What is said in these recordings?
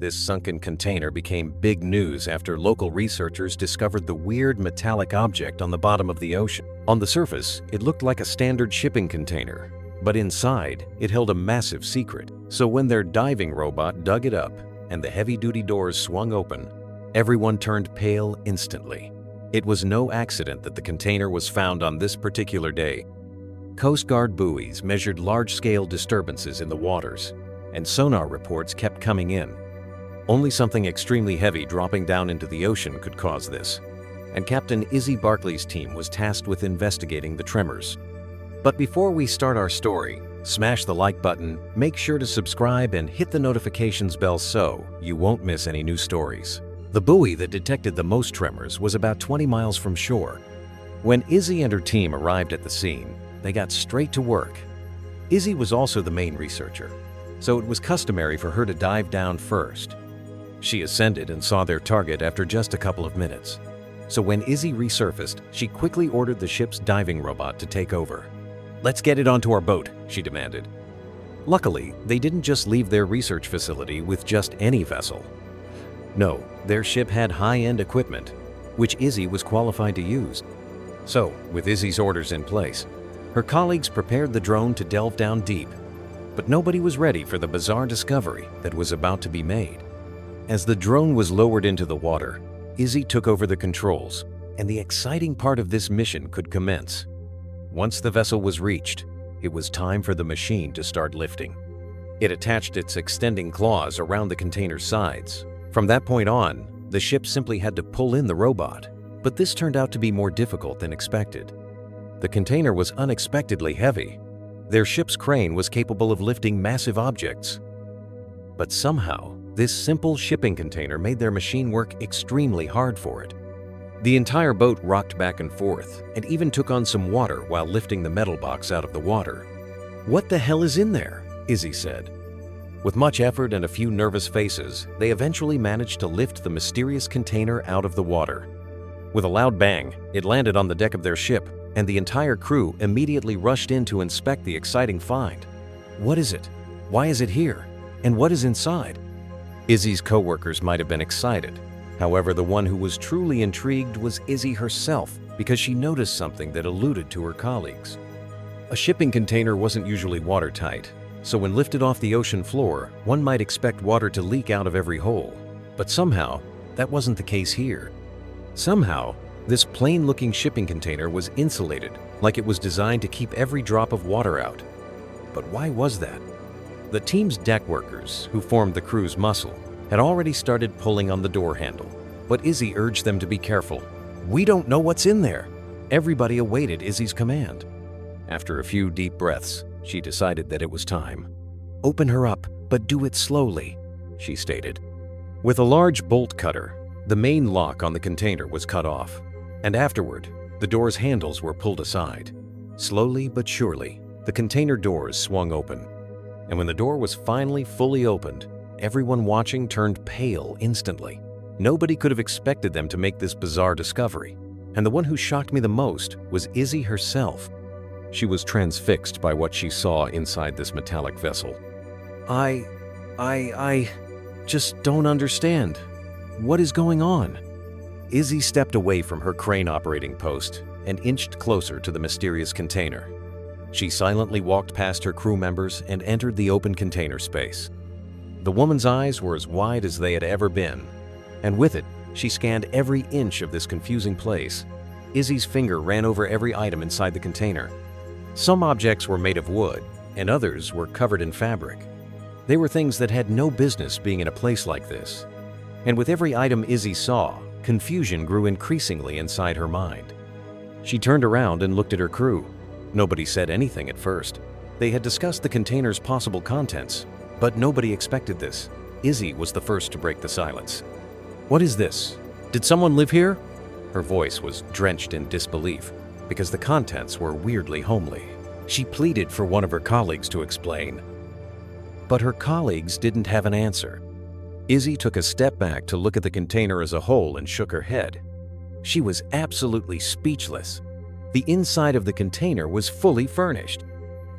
This sunken container became big news after local researchers discovered the weird metallic object on the bottom of the ocean. On the surface, it looked like a standard shipping container, but inside, it held a massive secret. So when their diving robot dug it up and the heavy-duty doors swung open, everyone turned pale instantly. It was no accident that the container was found on this particular day. Coast Guard buoys measured large-scale disturbances in the waters, and sonar reports kept coming in. Only something extremely heavy dropping down into the ocean could cause this, and Captain Izzy Barkley's team was tasked with investigating the tremors. But before we start our story, smash the like button, make sure to subscribe and hit the notifications bell so you won't miss any new stories. The buoy that detected the most tremors was about 20 miles from shore. When Izzy and her team arrived at the scene, they got straight to work. Izzy was also the main researcher, so it was customary for her to dive down first. She ascended and saw their target after just a couple of minutes. So when Izzy resurfaced, she quickly ordered the ship's diving robot to take over. "Let's get it onto our boat," she demanded. Luckily, they didn't just leave their research facility with just any vessel. No, their ship had high-end equipment, which Izzy was qualified to use. So, with Izzy's orders in place, her colleagues prepared the drone to delve down deep. But nobody was ready for the bizarre discovery that was about to be made. As the drone was lowered into the water, Izzy took over the controls, and the exciting part of this mission could commence. Once the vessel was reached, it was time for the machine to start lifting. It attached its extending claws around the container's sides. From that point on, the ship simply had to pull in the robot, but this turned out to be more difficult than expected. The container was unexpectedly heavy. Their ship's crane was capable of lifting massive objects. But somehow, this simple shipping container made their machine work extremely hard for it. The entire boat rocked back and forth, and even took on some water while lifting the metal box out of the water. "What the hell is in there?" Izzy said. With much effort and a few nervous faces, they eventually managed to lift the mysterious container out of the water. With a loud bang, it landed on the deck of their ship, and the entire crew immediately rushed in to inspect the exciting find. "What is it? Why is it here? And what is inside?" Izzy's co-workers might have been excited. However, the one who was truly intrigued was Izzy herself, because she noticed something that eluded to her colleagues. A shipping container wasn't usually watertight, so when lifted off the ocean floor, one might expect water to leak out of every hole. But somehow, that wasn't the case here. Somehow, this plain-looking shipping container was insulated, like it was designed to keep every drop of water out. But why was that? The team's deck workers, who formed the crew's muscle, had already started pulling on the door handle, but Izzy urged them to be careful. "We don't know what's in there." Everybody awaited Izzy's command. After a few deep breaths, she decided that it was time. "Open her up, but do it slowly," she stated. With a large bolt cutter, the main lock on the container was cut off, and afterward, the door's handles were pulled aside. Slowly but surely, the container doors swung open, and when the door was finally fully opened, everyone watching turned pale instantly. Nobody could have expected them to make this bizarre discovery, and the one who shocked me the most was Izzy herself. She was transfixed by what she saw inside this metallic vessel. I just don't understand. What is going on?" Izzy stepped away from her crane operating post and inched closer to the mysterious container. She silently walked past her crew members and entered the open container space. The woman's eyes were as wide as they had ever been, and with it, she scanned every inch of this confusing place. Izzy's finger ran over every item inside the container. Some objects were made of wood, and others were covered in fabric. They were things that had no business being in a place like this. And with every item Izzy saw, confusion grew increasingly inside her mind. She turned around and looked at her crew. Nobody said anything at first. They had discussed the container's possible contents, but nobody expected this. Izzy was the first to break the silence. "What is this? Did someone live here?" Her voice was drenched in disbelief, because the contents were weirdly homely. She pleaded for one of her colleagues to explain. But her colleagues didn't have an answer. Izzy took a step back to look at the container as a whole and shook her head. She was absolutely speechless. The inside of the container was fully furnished.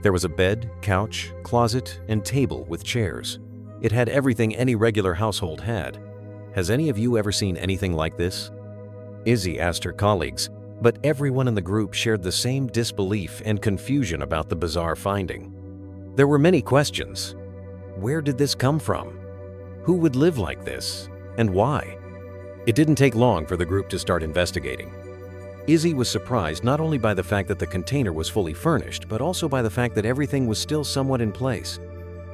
There was a bed, couch, closet, and table with chairs. It had everything any regular household had. Has any of you ever seen anything like this? Izzy asked her colleagues, but everyone in the group shared the same disbelief and confusion about the bizarre finding. There were many questions. Where did this come from? Who would live like this, and why? It didn't take long for the group to start investigating. Izzy was surprised not only by the fact that the container was fully furnished, but also by the fact that everything was still somewhat in place.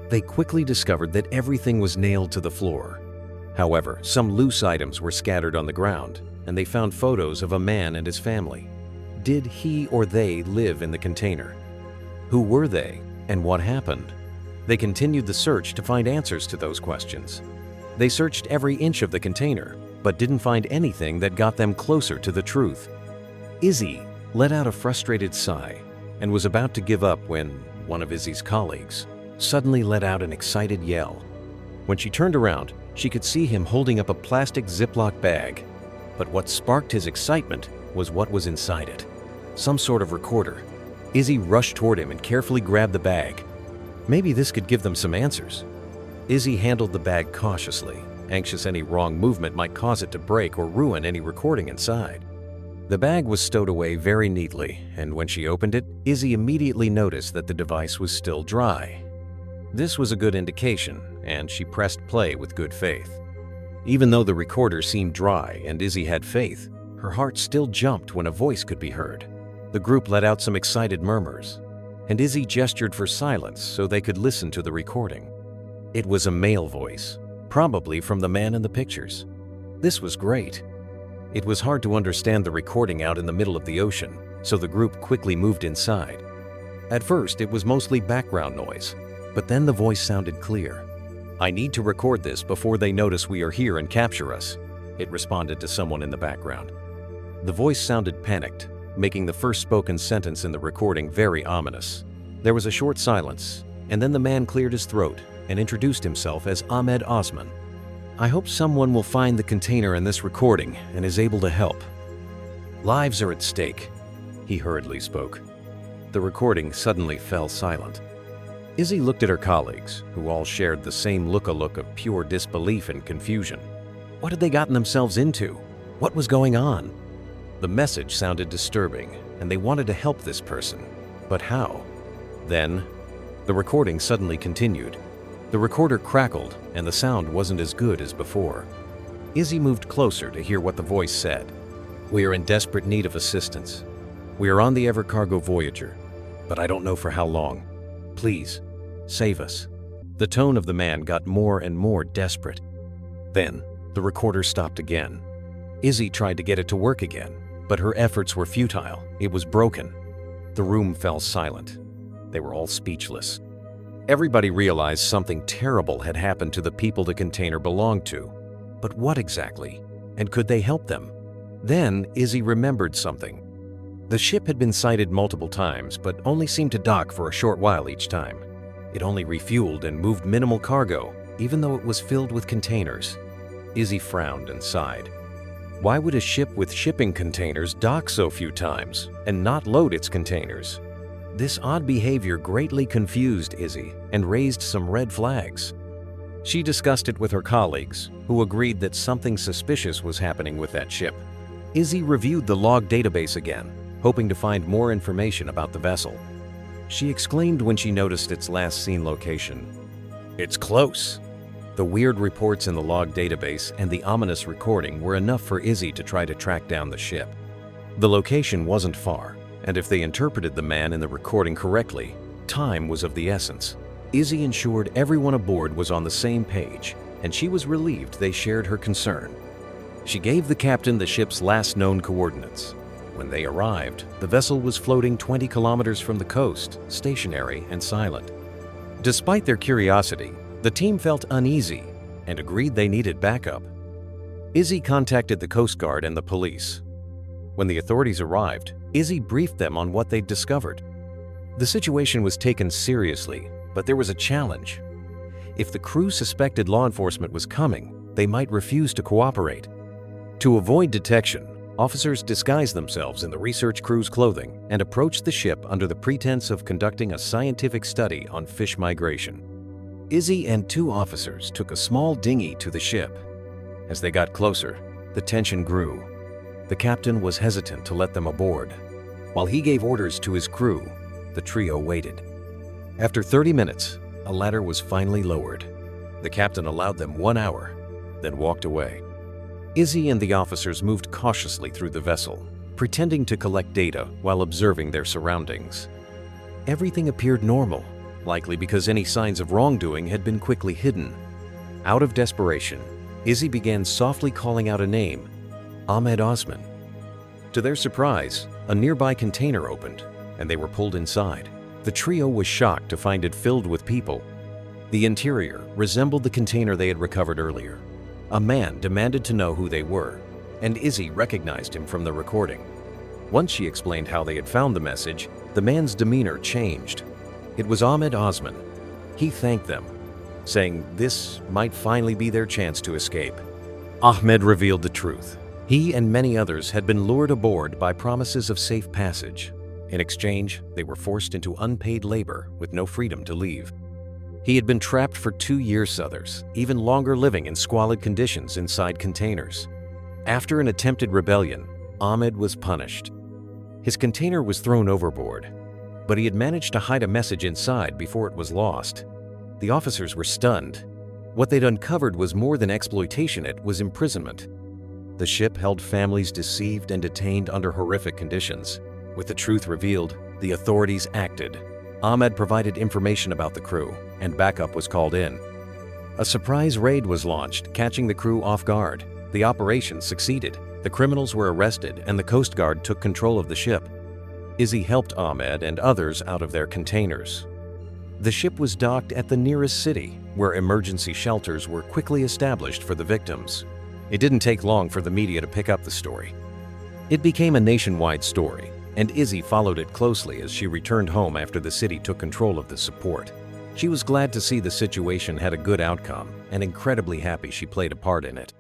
They quickly discovered that everything was nailed to the floor. However, some loose items were scattered on the ground, and they found photos of a man and his family. Did he or they live in the container? Who were they, and what happened? They continued the search to find answers to those questions. They searched every inch of the container, but didn't find anything that got them closer to the truth. Izzy let out a frustrated sigh and was about to give up when one of Izzy's colleagues suddenly let out an excited yell. When she turned around, she could see him holding up a plastic Ziploc bag. But what sparked his excitement was what was inside it. Some sort of recorder. Izzy rushed toward him and carefully grabbed the bag. Maybe this could give them some answers. Izzy handled the bag cautiously, anxious any wrong movement might cause it to break or ruin any recording inside. The bag was stowed away very neatly, and when she opened it, Izzy immediately noticed that the device was still dry. This was a good indication, and she pressed play with good faith. Even though the recorder seemed dry and Izzy had faith, her heart still jumped when a voice could be heard. The group let out some excited murmurs, and Izzy gestured for silence so they could listen to the recording. It was a male voice, probably from the man in the pictures. This was great. It was hard to understand the recording out in the middle of the ocean, so the group quickly moved inside. At first, it was mostly background noise, but then the voice sounded clear. "I need to record this before they notice we are here and capture us," it responded to someone in the background. The voice sounded panicked, making the first spoken sentence in the recording very ominous. There was a short silence, and then the man cleared his throat and introduced himself as Ahmed Osman. "I hope someone will find the container in this recording and is able to help. Lives are at stake," he hurriedly spoke. The recording suddenly fell silent. Izzy looked at her colleagues, who all shared the same look of pure disbelief and confusion. What had they gotten themselves into? What was going on? The message sounded disturbing, and they wanted to help this person. But how? Then, the recording suddenly continued. The recorder crackled, and the sound wasn't as good as before. Izzy moved closer to hear what the voice said. "We are in desperate need of assistance. We are on the Evercargo Voyager, but I don't know for how long. Please, save us." The tone of the man got more and more desperate. Then, the recorder stopped again. Izzy tried to get it to work again, but her efforts were futile. It was broken. The room fell silent. They were all speechless. Everybody realized something terrible had happened to the people the container belonged to. But what exactly? And could they help them? Then, Izzy remembered something. The ship had been sighted multiple times, but only seemed to dock for a short while each time. It only refueled and moved minimal cargo, even though it was filled with containers. Izzy frowned and sighed. Why would a ship with shipping containers dock so few times and not load its containers? This odd behavior greatly confused Izzy and raised some red flags. She discussed it with her colleagues, who agreed that something suspicious was happening with that ship. Izzy reviewed the log database again, hoping to find more information about the vessel. She exclaimed when she noticed its last seen location. "It's close!" The weird reports in the log database and the ominous recording were enough for Izzy to try to track down the ship. The location wasn't far, and if they interpreted the man in the recording correctly, time was of the essence. Izzy ensured everyone aboard was on the same page, and she was relieved they shared her concern. She gave the captain the ship's last known coordinates. When they arrived, the vessel was floating 20 kilometers from the coast, stationary and silent. Despite their curiosity, the team felt uneasy and agreed they needed backup. Izzy contacted the Coast Guard and the police. When the authorities arrived, Izzy briefed them on what they'd discovered. The situation was taken seriously, but there was a challenge. If the crew suspected law enforcement was coming, they might refuse to cooperate. To avoid detection, officers disguised themselves in the research crew's clothing and approached the ship under the pretense of conducting a scientific study on fish migration. Izzy and two officers took a small dinghy to the ship. As they got closer, the tension grew. The captain was hesitant to let them aboard. While he gave orders to his crew, the trio waited. After 30 minutes, a ladder was finally lowered. The captain allowed them 1 hour, then walked away. Izzy and the officers moved cautiously through the vessel, pretending to collect data while observing their surroundings. Everything appeared normal, likely because any signs of wrongdoing had been quickly hidden. Out of desperation, Izzy began softly calling out a name, Ahmed Osman. To their surprise, a nearby container opened, and they were pulled inside. The trio was shocked to find it filled with people. The interior resembled the container they had recovered earlier. A man demanded to know who they were, and Izzy recognized him from the recording. Once she explained how they had found the message, the man's demeanor changed. It was Ahmed Osman. He thanked them, saying this might finally be their chance to escape. Ahmed revealed the truth. He and many others had been lured aboard by promises of safe passage. In exchange, they were forced into unpaid labor with no freedom to leave. He had been trapped for 2 years, others, even longer, living in squalid conditions inside containers. After an attempted rebellion, Ahmed was punished. His container was thrown overboard, but he had managed to hide a message inside before it was lost. The officers were stunned. What they'd uncovered was more than exploitation, it was imprisonment. The ship held families deceived and detained under horrific conditions. With the truth revealed, the authorities acted. Ahmed provided information about the crew, and backup was called in. A surprise raid was launched, catching the crew off guard. The operation succeeded. The criminals were arrested, and the Coast Guard took control of the ship. Izzy helped Ahmed and others out of their containers. The ship was docked at the nearest city, where emergency shelters were quickly established for the victims. It didn't take long for the media to pick up the story. It became a nationwide story, and Izzy followed it closely as she returned home after the city took control of the support. She was glad to see the situation had a good outcome and incredibly happy she played a part in it.